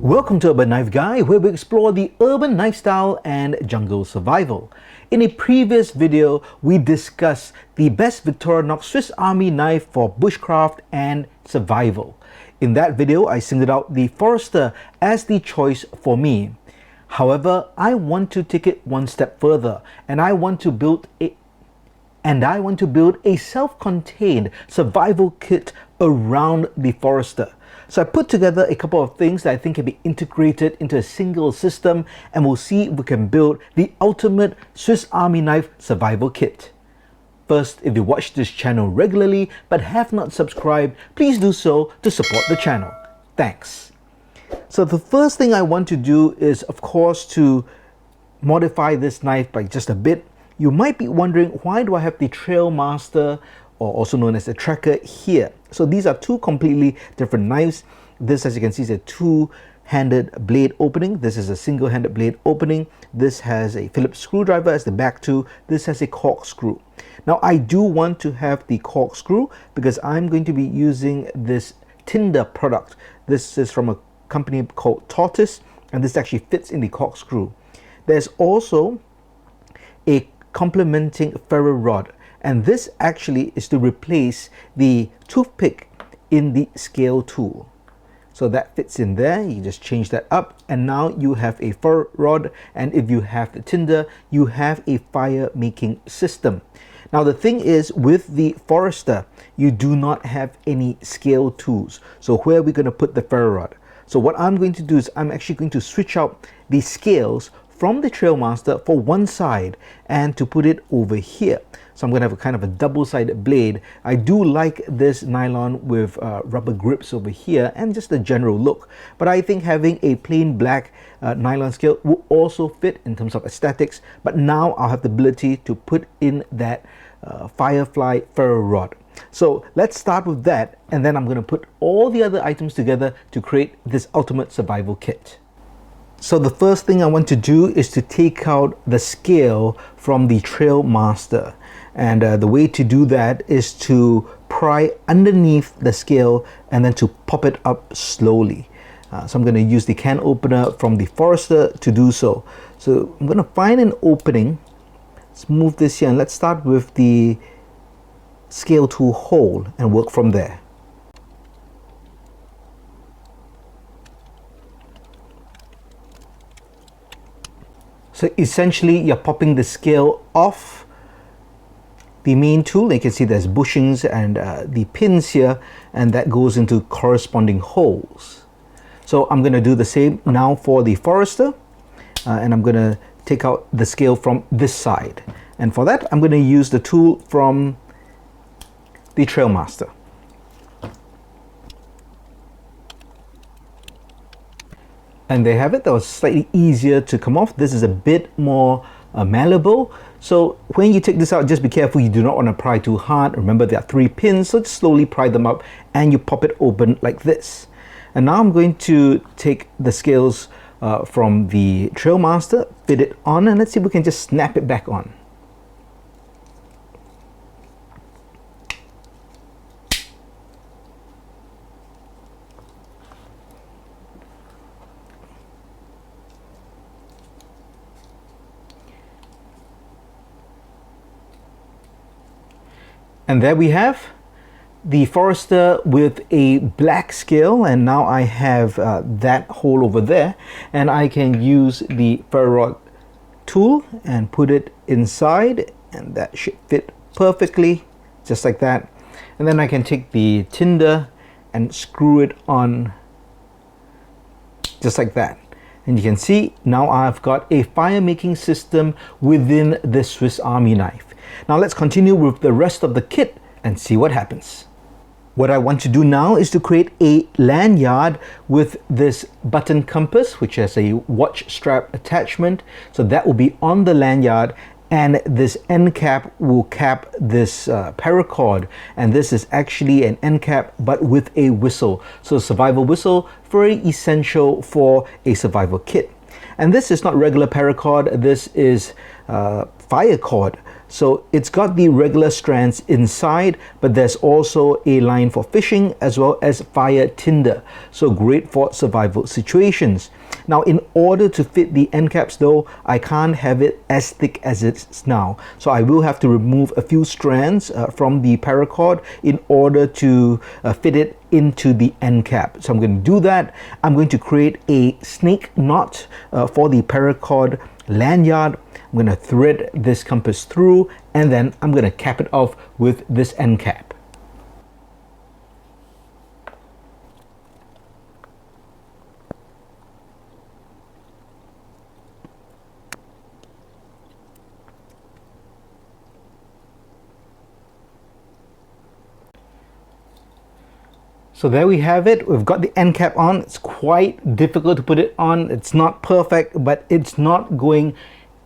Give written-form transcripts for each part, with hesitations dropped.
Welcome to Urban Knife Guy, where we explore the urban knife style and jungle survival. In a previous video, we discussed the best Victorinox Swiss Army knife for bushcraft and survival. In that video, I singled out the Forrester as the choice for me. However, I want to take it one step further, and I want to build a self-contained survival kit around the Forrester. So I put together a couple of things that I think can be integrated into a single system, and we'll see if we can build the ultimate Swiss Army knife survival kit. First, if you watch this channel regularly but have not subscribed, please do so to support the channel. Thanks. So the first thing I want to do is, of course, to modify this knife by just a bit. You might be wondering, why do I have the Trailmaster, or also known as the Tracker, here? So these are two completely different knives. This, as you can see, is a two-handed blade opening. This is a single-handed blade opening. This has a Phillips screwdriver as the back tool. This has a corkscrew. Now I do want to have the corkscrew because I'm going to be using this Tinder product. This is from a company called Tortoise, and this actually fits in the corkscrew. There's also a complementing ferro rod, and this actually is to replace the toothpick in the scale tool. So that fits in there. You just change that up, and now you have a ferro rod, and if you have the Tinder, you have a fire making system. Now the thing is, with the Forrester, you do not have any scale tools. So where are we going to put the ferro rod? So what I'm going to do is I'm actually going to switch out the scales from the Trailmaster for one side and to put it over here. So I'm going to have a kind of a double-sided blade. I do like this nylon with rubber grips over here and just the general look. But I think having a plain black nylon scale will also fit in terms of aesthetics. But now I'll have the ability to put in that Firefly Ferro Rod. So let's start with that, and then I'm going to put all the other items together to create this ultimate survival kit. So the first thing I want to do is to take out the scale from the Trailmaster, and the way to do that is to pry underneath the scale and then to pop it up slowly. So I'm going to use the can opener from the Forrester to do so. So I'm going to find an opening. Let's move this here, and let's start with the scale tool hole and work from there. So essentially, you're popping the scale off the main tool. You can see there's bushings and the pins here, and that goes into corresponding holes. So I'm going to do the same now for the Forrester, and I'm going to take out the scale from this side. And for that, I'm going to use the tool from the Trailmaster. And there you have it. That was slightly easier to come off. This is a bit more malleable. So when you take this out, just be careful. You do not want to pry too hard. Remember, there are 3 pins, so just slowly pry them up and you pop it open like this. And now I'm going to take the scales from the Trailmaster, fit it on, and let's see if we can just snap it back on. And there we have the Forrester with a black scale, and now I have that hole over there, and I can use the ferro rod tool and put it inside, and that should fit perfectly, just like that. And then I can take the Tinder and screw it on just like that. And you can see now I've got a fire making system within the Swiss Army knife. Now let's continue with the rest of the kit and see what happens. What I want to do now is to create a lanyard with this button compass, which has a watch strap attachment. So that will be on the lanyard, and this end cap will cap this paracord. And this is actually an end cap but with a whistle. So survival whistle, very essential for a survival kit. And this is not regular paracord, this is fire cord. So it's got the regular strands inside, but there's also a line for fishing as well as fire tinder. So great for survival situations. Now, in order to fit the end caps though, I can't have it as thick as it's now. So I will have to remove a few strands from the paracord in order to fit it into the end cap. So I'm going to do that. I'm going to create a snake knot for the paracord lanyard. I'm going to thread this compass through, and then I'm going to cap it off with this end cap. So there we have it. We've got the end cap on. It's quite difficult to put it on. It's not perfect, but it's not going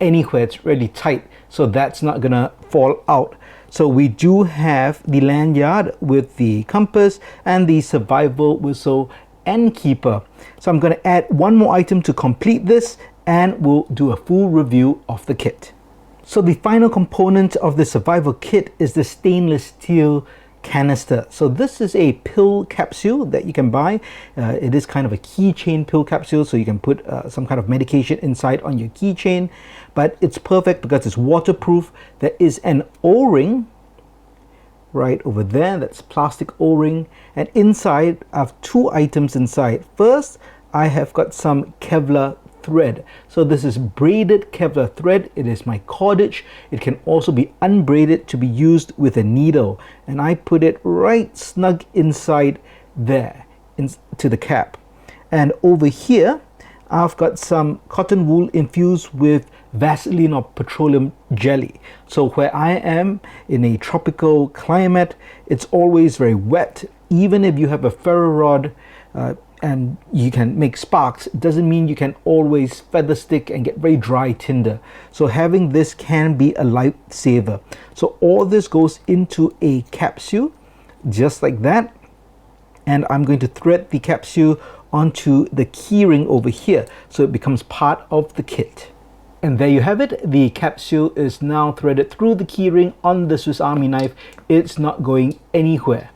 anywhere. It's really tight, so that's not gonna fall out. So we do have the lanyard with the compass and the survival whistle end keeper. So I'm gonna add one more item to complete this, and we'll do a full review of the kit. So the final component of the survival kit is the stainless steel canister. So this is a pill capsule that you can buy. It is kind of a keychain pill capsule, so you can put some kind of medication inside on your keychain, but it's perfect because it's waterproof. There is an O-ring right over there, that's plastic O-ring, and inside I have two items inside. First, I have got some Kevlar thread. So this is braided Kevlar thread. It is my cordage. It can also be unbraided to be used with a needle, and I put it right snug inside there into the cap. And over here I've got some cotton wool infused with Vaseline or petroleum jelly. So where I am in a tropical climate, it's always very wet. Even if you have a ferro rod and you can make sparks, it doesn't mean you can always feather stick and get very dry tinder. So having this can be a lifesaver. So all this goes into a capsule just like that, and I'm going to thread the capsule onto the keyring over here so it becomes part of the kit. And there you have it. The capsule is now threaded through the keyring on the Swiss Army knife. It's not going anywhere.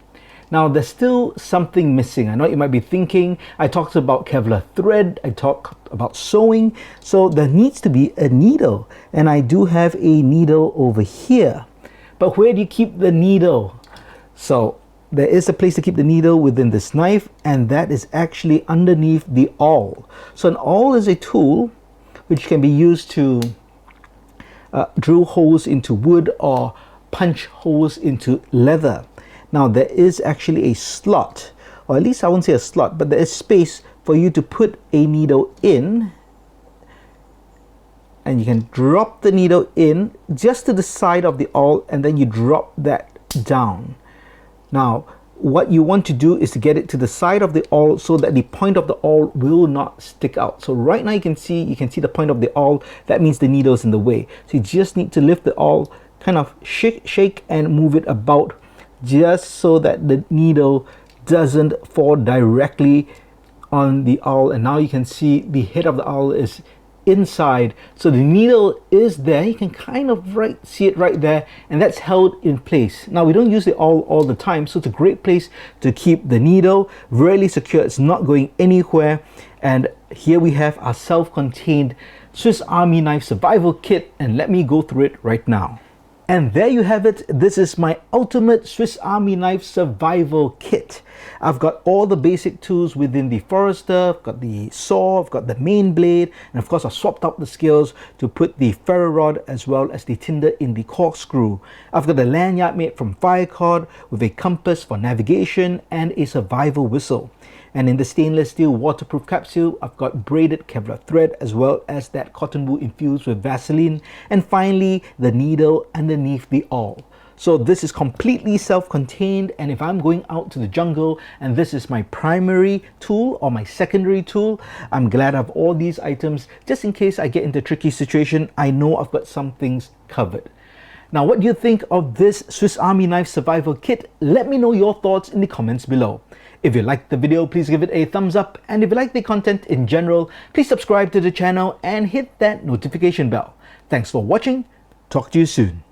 Now there's still something missing. I know you might be thinking, I talked about Kevlar thread, I talked about sewing, so there needs to be a needle, and I do have a needle over here. But where do you keep the needle? So there is a place to keep the needle within this knife, and that is actually underneath the awl. So an awl is a tool which can be used to drill holes into wood or punch holes into leather. Now there is actually a slot, or at least I won't say a slot, but there is space for you to put a needle in, and you can drop the needle in just to the side of the awl, and then you drop that down. Now what you want to do is to get it to the side of the awl so that the point of the awl will not stick out. So right now you can see the point of the awl. That means the needle is in the way. So you just need to lift the awl, kind of shake and move it about, just so that the needle doesn't fall directly on the awl. And now you can see the head of the awl is inside, so the needle is there. You can kind of see it right there, and that's held in place. Now we don't use the awl all the time, so it's a great place to keep the needle really secure. It's not going anywhere. And here we have our self-contained Swiss Army knife survival kit, and let me go through it right now. And there you have it. This is my ultimate Swiss Army knife survival kit. I've got all the basic tools within the Forrester. I've got the saw, I've got the main blade, and of course I've swapped out the scales to put the ferro rod as well as the tinder in the corkscrew. I've got the lanyard made from Firemaking with a compass for navigation and a survival whistle. And in the stainless steel waterproof capsule, I've got braided Kevlar thread as well as that cotton wool infused with Vaseline, and finally the needle underneath the awl. So this is completely self-contained, and if I'm going out to the jungle and this is my primary tool or my secondary tool, I'm glad I have all these items just in case I get into a tricky situation. I know I've got some things covered. Now, what do you think of this Swiss Army knife survival kit? Let me know your thoughts in the comments below. If you liked the video, please give it a thumbs up, and if you like the content in general, please subscribe to the channel and hit that notification bell. Thanks for watching. Talk to you soon.